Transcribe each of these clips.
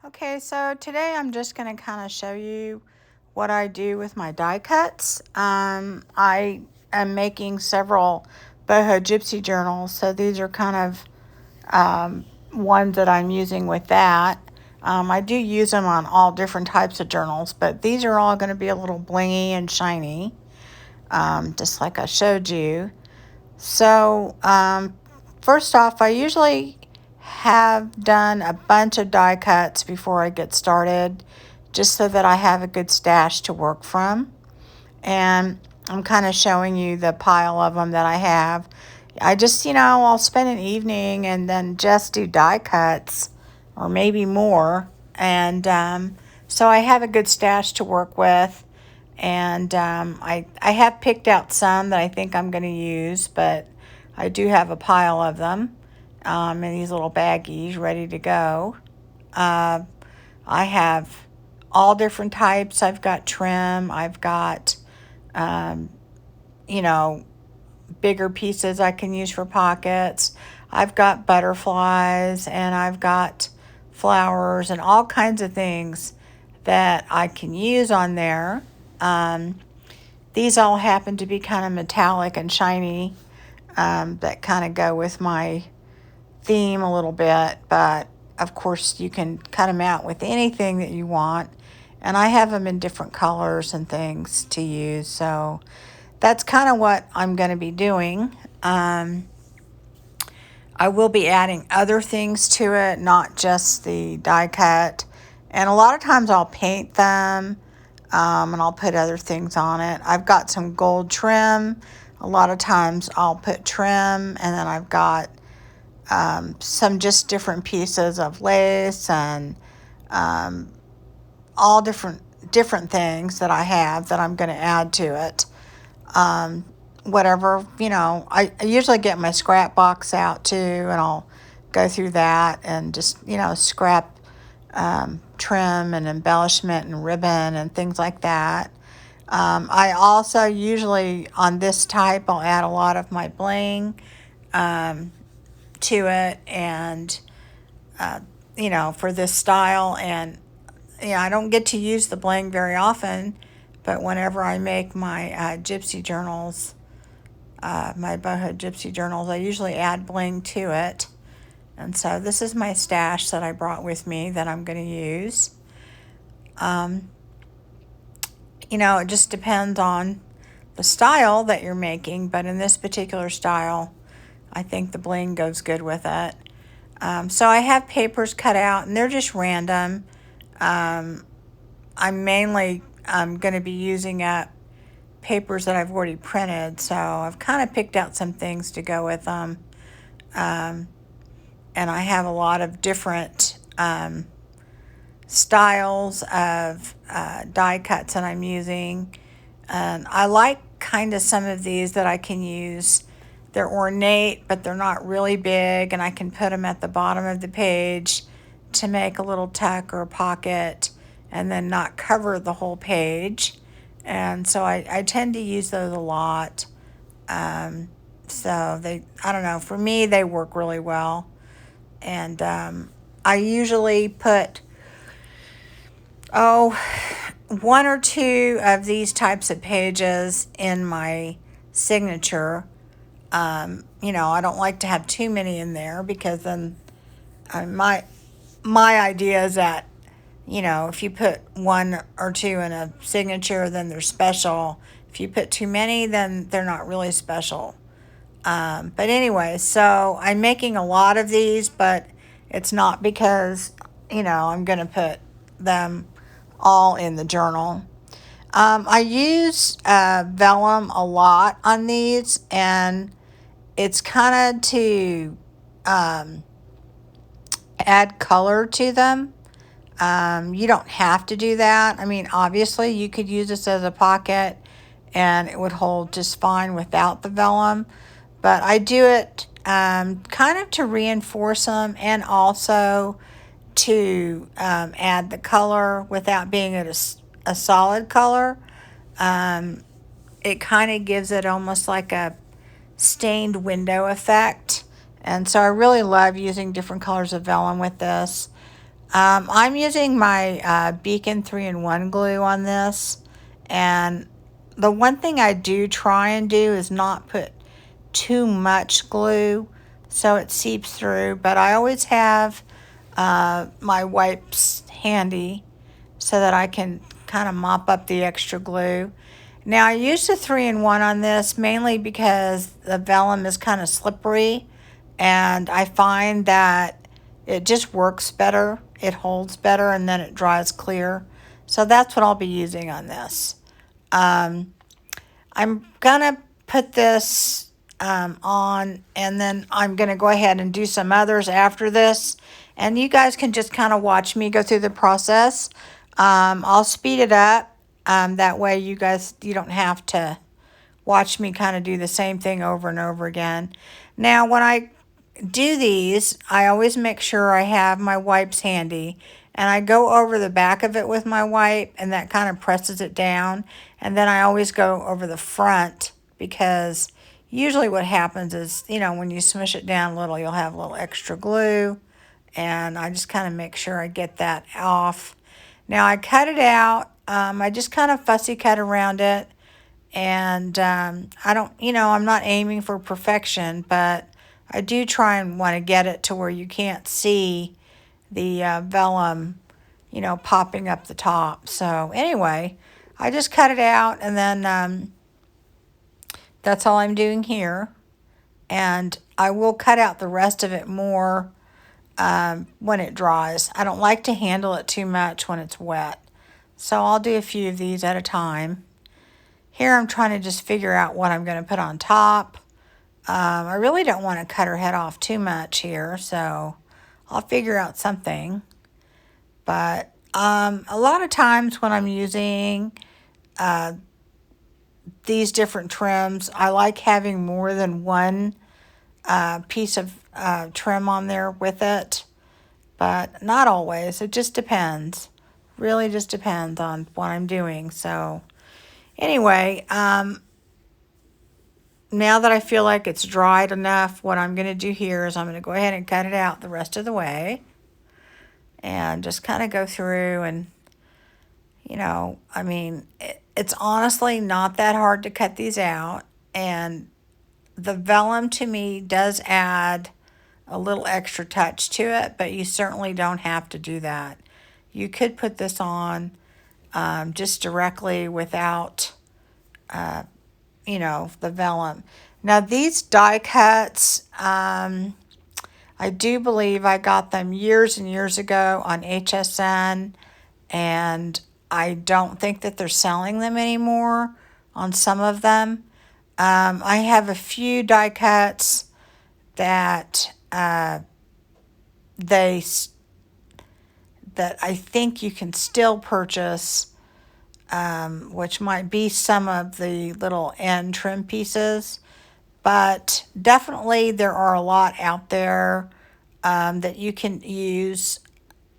Okay, so today I'm just going to kind of show you what I do with my die cuts. I am making several boho gypsy journals, so these are kind of ones that I'm using with that. I do use them on all different types of journals, but these are all going to be a little blingy and shiny, just like I showed you. So, first off, I usually have done a bunch of die cuts before I get started, just so that I have a good stash to work from. And I'm kind of showing you the pile of them that I have. I just, I'll spend an evening and then just do die cuts or maybe more. And so I have a good stash to work with. And I have picked out some that I think I'm going to use, but I do have a pile of them in these little baggies ready to go. Uh, I have all different types. I've got trim, I've got, um, you know, bigger pieces I can use for pockets. I've got butterflies and I've got flowers and all kinds of things that I can use on there. Um, these all happen to be kind of metallic and shiny, that kind of go with my theme a little bit, but of course you can cut them out with anything that you want. And I have them in different colors and things to use, so that's kind of what I'm going to be doing. I will be adding other things to it, not just the die cut. And a lot of times I'll paint them, and I'll put other things on it. I've got some gold trim. A lot of times I'll put trim, and then I've got some just different pieces of lace and um, all different things that I have that I'm going to add to it. Um, Whatever, I usually get my scrap box out too, and I'll go through that and just, scrap trim and embellishment and ribbon and things like that. I also usually on this type, I'll add a lot of my bling um, to it, and uh, for this style. And I don't get to use the bling very often, but whenever I make my gypsy journals, my boho gypsy journals, I usually add bling to it. And so this is my stash that I brought with me that I'm going to use. Um, it just depends on the style that you're making, but in this particular style, I think the bling goes good with it. So I have papers cut out, and they're just random. Um, I'm mainly going to be using up papers that I've already printed, so I've kind of picked out some things to go with them. Um, and I have a lot of different styles of die cuts that I'm using. And I like kind of some of these that I can use. They're ornate, but they're not really big, and I can put them at the bottom of the page to make a little tuck or a pocket and then not cover the whole page. And so I tend to use those a lot. So I don't know, for me, they work really well. And I usually put, oh, one or two of these types of pages in my signature. I don't like to have too many in there, because then my idea is that, if you put one or two in a signature, then they're special. If you put too many, then they're not really special. But anyway, so I'm making a lot of these, but it's not because, I'm going to put them all in the journal. I use vellum a lot on these, and it's kind of to um, add color to them. You don't have to do that. I mean, obviously, you could use this as a pocket and it would hold just fine without the vellum. But I do it kind of to reinforce them, and also to add the color without being a solid color. Um, it kind of gives it almost like a stained window effect. And so I really love using different colors of vellum with this. I'm using my Beacon 3-in-1 glue on this, and the one thing I do try and do is not put too much glue so it seeps through, but I always have my wipes handy so that I can kind of mop up the extra glue. Now I use the 3-in-1 on this mainly because the vellum is kind of slippery, and I find that it just works better. It holds better and then it dries clear. So that's what I'll be using on this. Um, I'm gonna put this on, and then I'm gonna go ahead and do some others after this. And you guys can just kind of watch me go through the process. I'll speed it up. That way you don't have to watch me kind of do the same thing over and over again. Now, when I do these, I always make sure I have my wipes handy, and I go over the back of it with my wipe, and that kind of presses it down. And then I always go over the front, because usually what happens is, when you smush it down a little, you'll have a little extra glue, and I just kind of make sure I get that off. Now I cut it out. I just kind of fussy cut around it, and I don't, I'm not aiming for perfection, but I do try and want to get it to where you can't see the vellum, popping up the top. So anyway, I just cut it out, and then that's all I'm doing here. And I will cut out the rest of it more when it dries. I don't like to handle it too much when it's wet. So I'll do a few of these at a time. Here I'm trying to just figure out what I'm going to put on top. I really don't want to cut her head off too much here, so I'll figure out something. But a lot of times when I'm using these different trims, I like having more than one piece of trim on there with it, but not always. It just depends. Really just depends on what I'm doing. So anyway, now that I feel like it's dried enough, what I'm going to do here is I'm going to go ahead and cut it out the rest of the way, and just kind of go through and, it's honestly not that hard to cut these out, and the vellum to me does add a little extra touch to it, but you certainly don't have to do that. You could put this on just directly without, the vellum. Now these die cuts, I do believe I got them years and years ago on HSN, and I don't think that they're selling them anymore on some of them. I have a few die cuts that they that I think you can still purchase, which might be some of the little end trim pieces, but definitely there are a lot out there that you can use.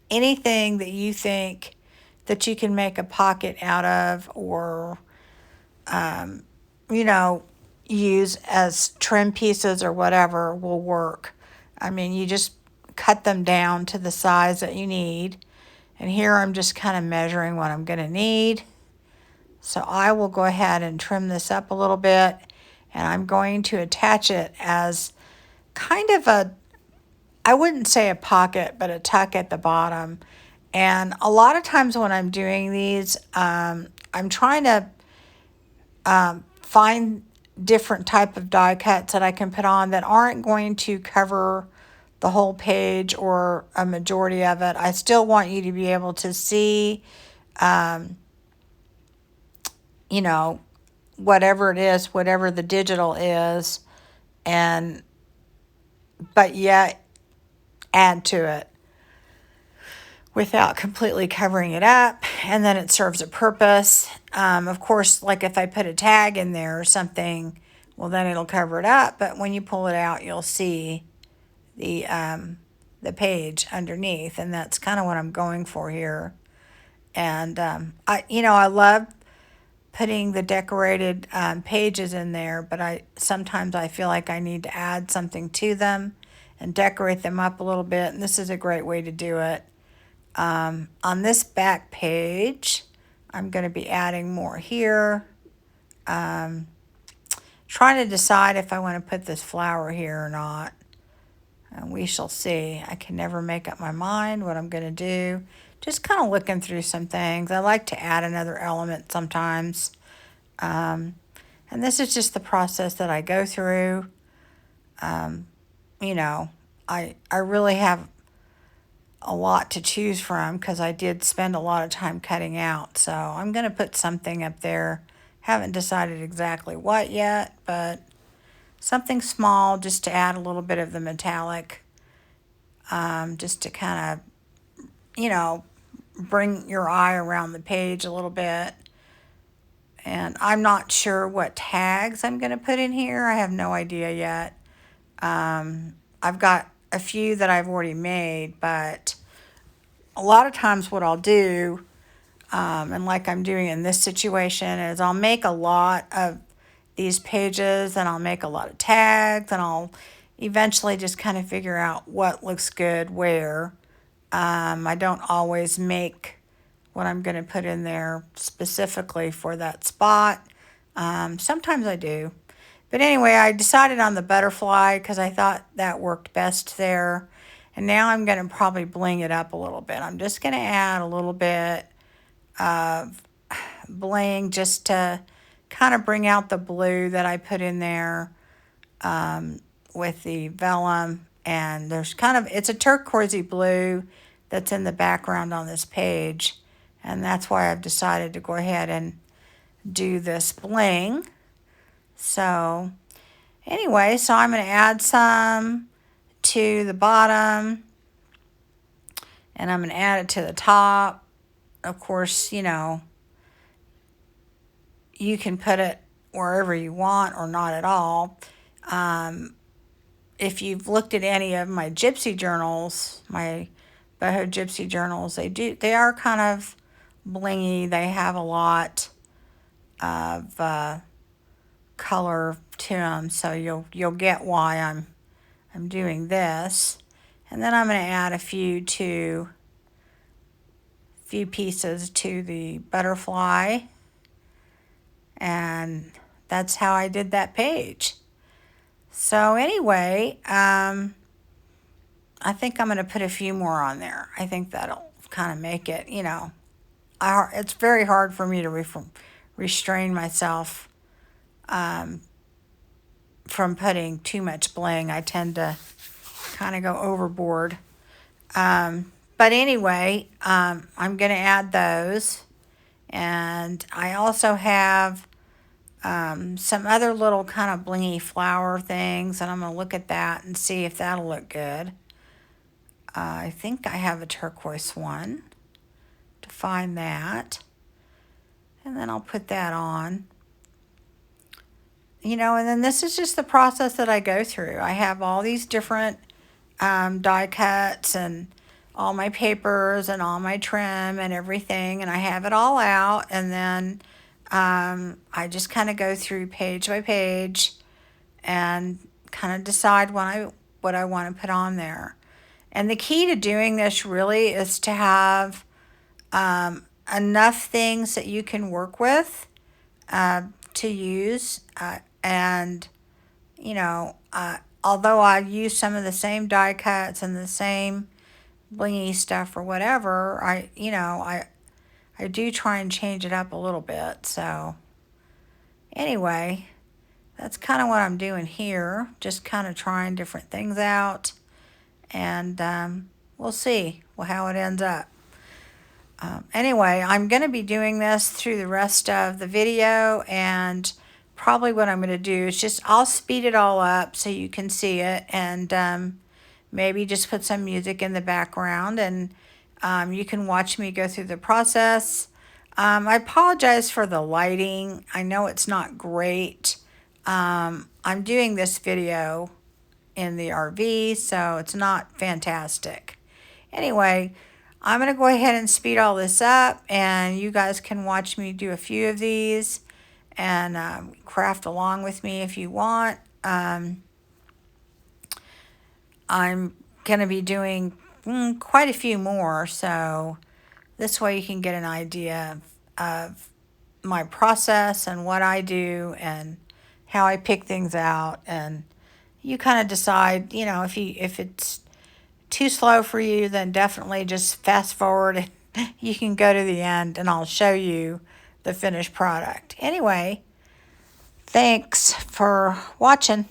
Anything that you think that you can make a pocket out of, or use as trim pieces or whatever, will work. You just cut them down to the size that you need. And here I'm just kind of measuring what I'm going to need. So I will go ahead and trim this up a little bit, and I'm going to attach it as kind of I wouldn't say a pocket, but a tuck at the bottom. And a lot of times when I'm doing these, I'm trying to find different type of die cuts that I can put on that aren't going to cover the whole page or a majority of it. I still want you to be able to see, whatever it is, whatever the digital is, but yet add to it without completely covering it up, and then it serves a purpose. Of course, like if I put a tag in there or something, well, then it'll cover it up, but when you pull it out, you'll see the page underneath, and that's kind of what I'm going for here. And I love putting the decorated pages in there, but sometimes I feel like I need to add something to them and decorate them up a little bit, and this is a great way to do it. On this back page, I'm going to be adding more here. Trying to decide if I want to put this flower here or not. And we shall see. I can never make up my mind what I'm going to do. Just kind of looking through some things. I like to add another element sometimes. And this is just the process that I go through. You know, I really have a lot to choose from because I did spend a lot of time cutting out. So I'm going to put something up there. Haven't decided exactly what yet, but something small just to add a little bit of the metallic, just to kind of, bring your eye around the page a little bit. And I'm not sure what tags I'm going to put in here. I have no idea yet. I've got a few that I've already made, but a lot of times what I'll do, and like I'm doing in this situation, is I'll make a lot of these pages and I'll make a lot of tags and I'll eventually just kind of figure out what looks good where. I don't always make what I'm going to put in there specifically for that spot. Sometimes I do. But anyway, I decided on the butterfly because I thought that worked best there. And now I'm going to probably bling it up a little bit. I'm just going to add a little bit of bling just to kind of bring out the blue that I put in there with the vellum. And there's it's a turquoisey blue that's in the background on this page. And that's why I've decided to go ahead and do this bling. So anyway, so I'm going to add some to the bottom and I'm going to add it to the top. Of course, you can put it wherever you want or not at all. If you've looked at any of my gypsy journals, my boho gypsy journals, they are kind of blingy. They have a lot of color to them, so you'll get why I'm doing this. And then I'm going to add a few pieces to the butterfly, and that's how I did that page. So anyway, I think I'm going to put a few more on there. I think that'll kind of make it, it's very hard for me to restrain myself from putting too much bling. I tend to kind of go overboard. But anyway, I'm going to add those. And I also have some other little kind of blingy flower things. And I'm going to look at that and see if that'll look good. I think I have a turquoise one to find that. And then I'll put that on. And then this is just the process that I go through. I have all these different die cuts and all my papers and all my trim and everything, and I have it all out, and then I just kind of go through page by page and kind of decide what I want to put on there. And the key to doing this really is to have enough things that you can work with to use, and although I use some of the same die cuts and the same blingy stuff or whatever, I do try and change it up a little bit. So anyway, that's kind of what I'm doing here. Just kind of trying different things out, and we'll see how it ends up. Anyway, I'm going to be doing this through the rest of the video, and probably what I'm going to do is I'll speed it all up so you can see it, and maybe just put some music in the background, and you can watch me go through the process. I apologize for the lighting. I know it's not great. I'm doing this video in the RV, so it's not fantastic. Anyway, I'm going to go ahead and speed all this up, and you guys can watch me do a few of these and craft along with me if you want. I'm going to be doing quite a few more. So this way you can get an idea of my process and what I do and how I pick things out. And you kind of decide, if it's too slow for you, then definitely just fast forward. You can go to the end and I'll show you the finished product. Anyway, thanks for watching.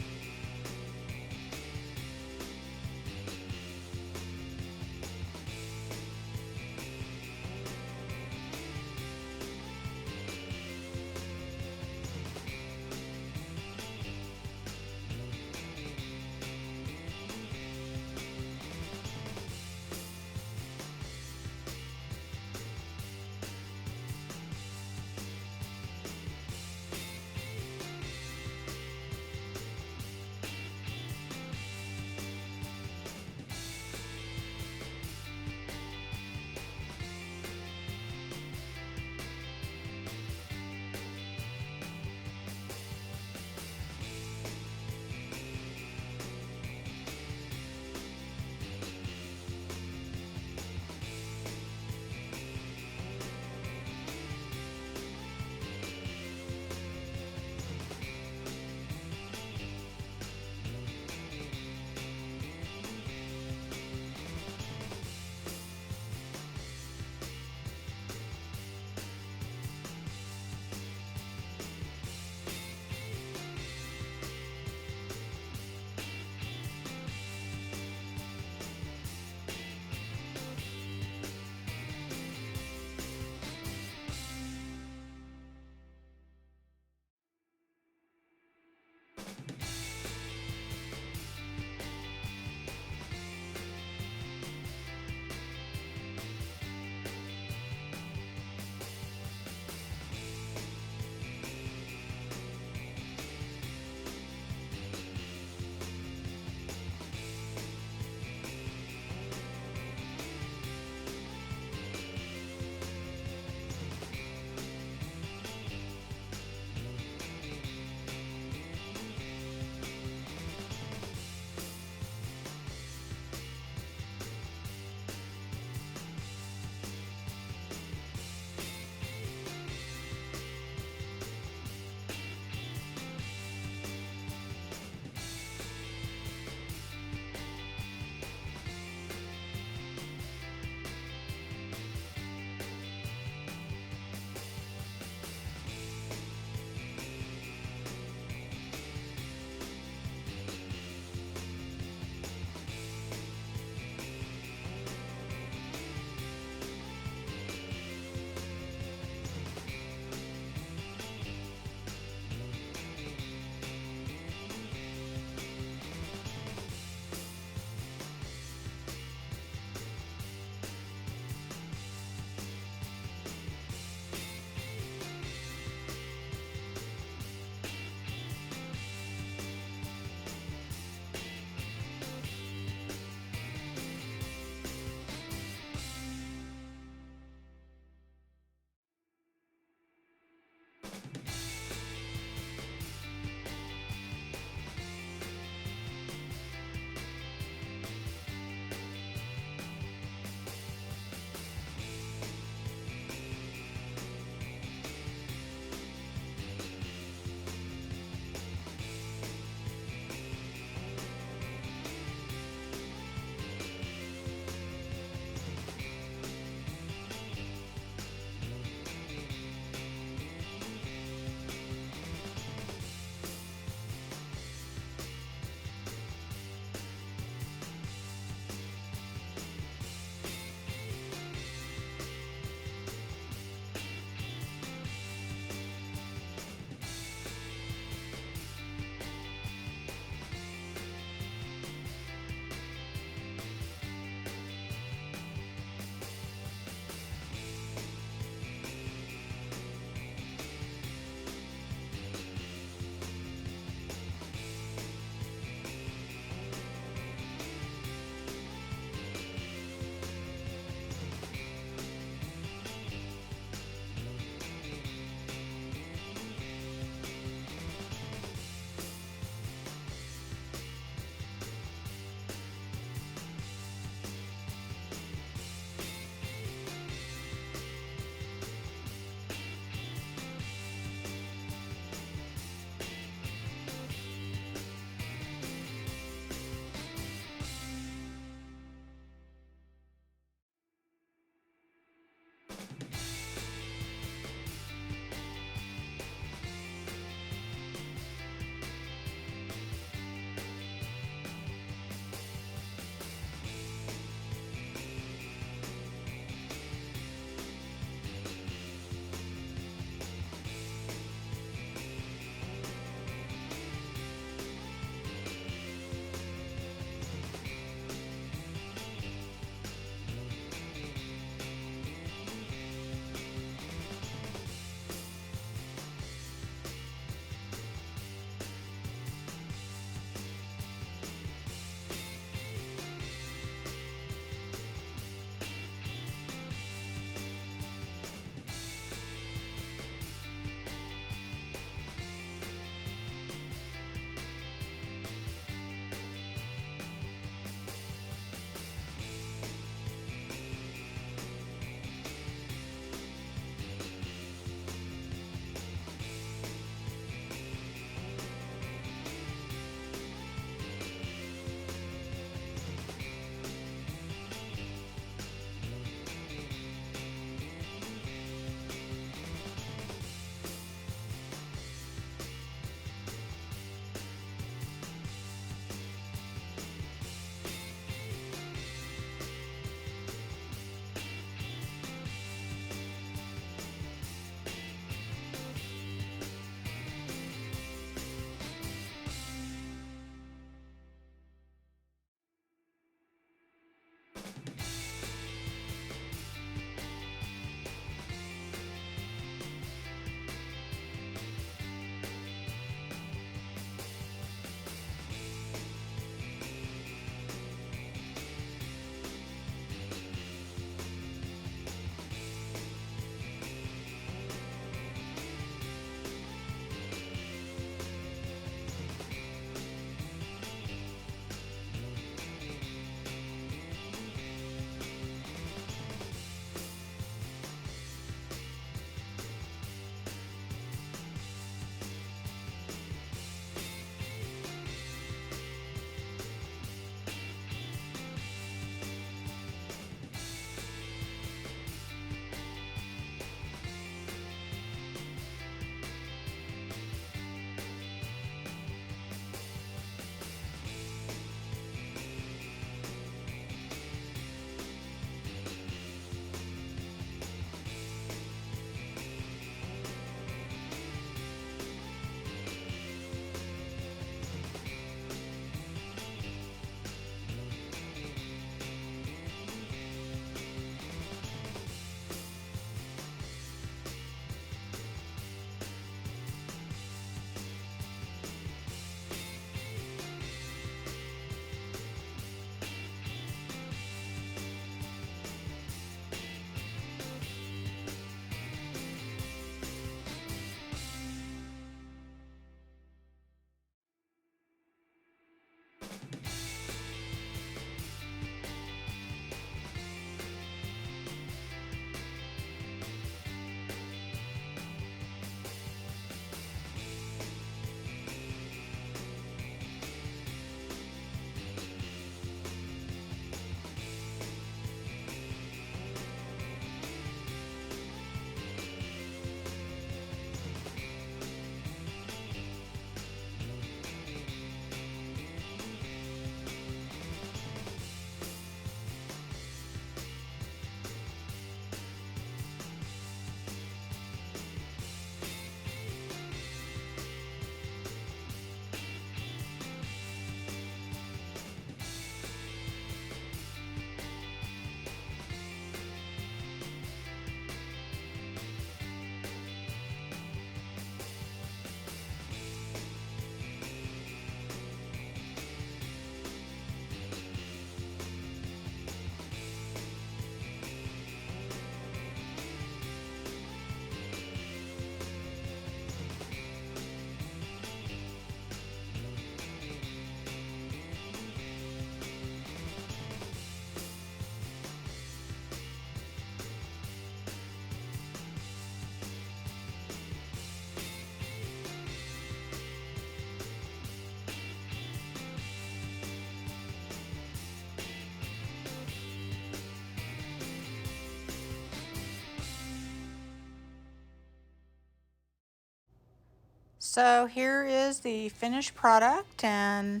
So here is the finished product, and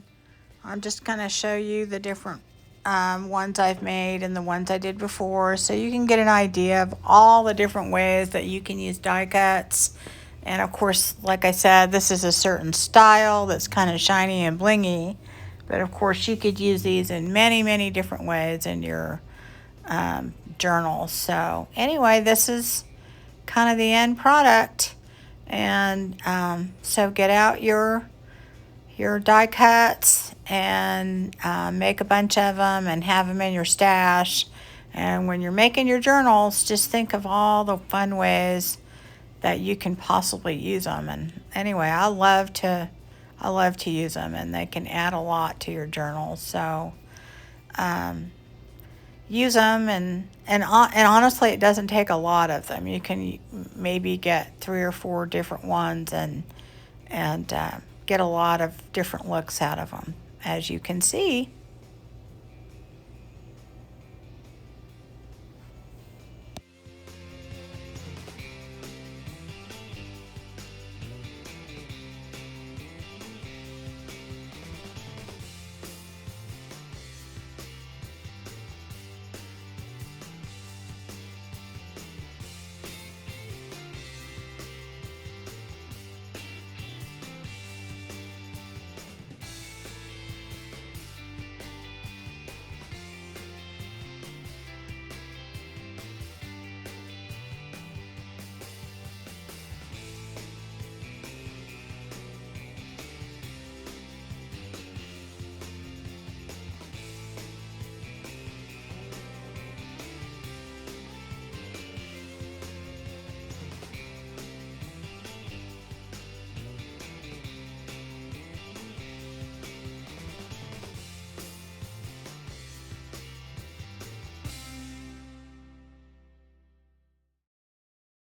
I'm just going to show you the different ones I've made and the ones I did before, so you can get an idea of all the different ways that you can use die cuts. And of course, like I said, this is a certain style that's kind of shiny and blingy, but of course you could use these in many, many different ways in your journals. So anyway, this is kind of the end product. And so get out your die cuts and make a bunch of them and have them in your stash. And when you're making your journals, just think of all the fun ways that you can possibly use them. And anyway, I love to use them, and they can add a lot to your journals. So use them, and honestly, it doesn't take a lot of them. You can maybe get 3 or 4 different ones and get a lot of different looks out of them, as you can see.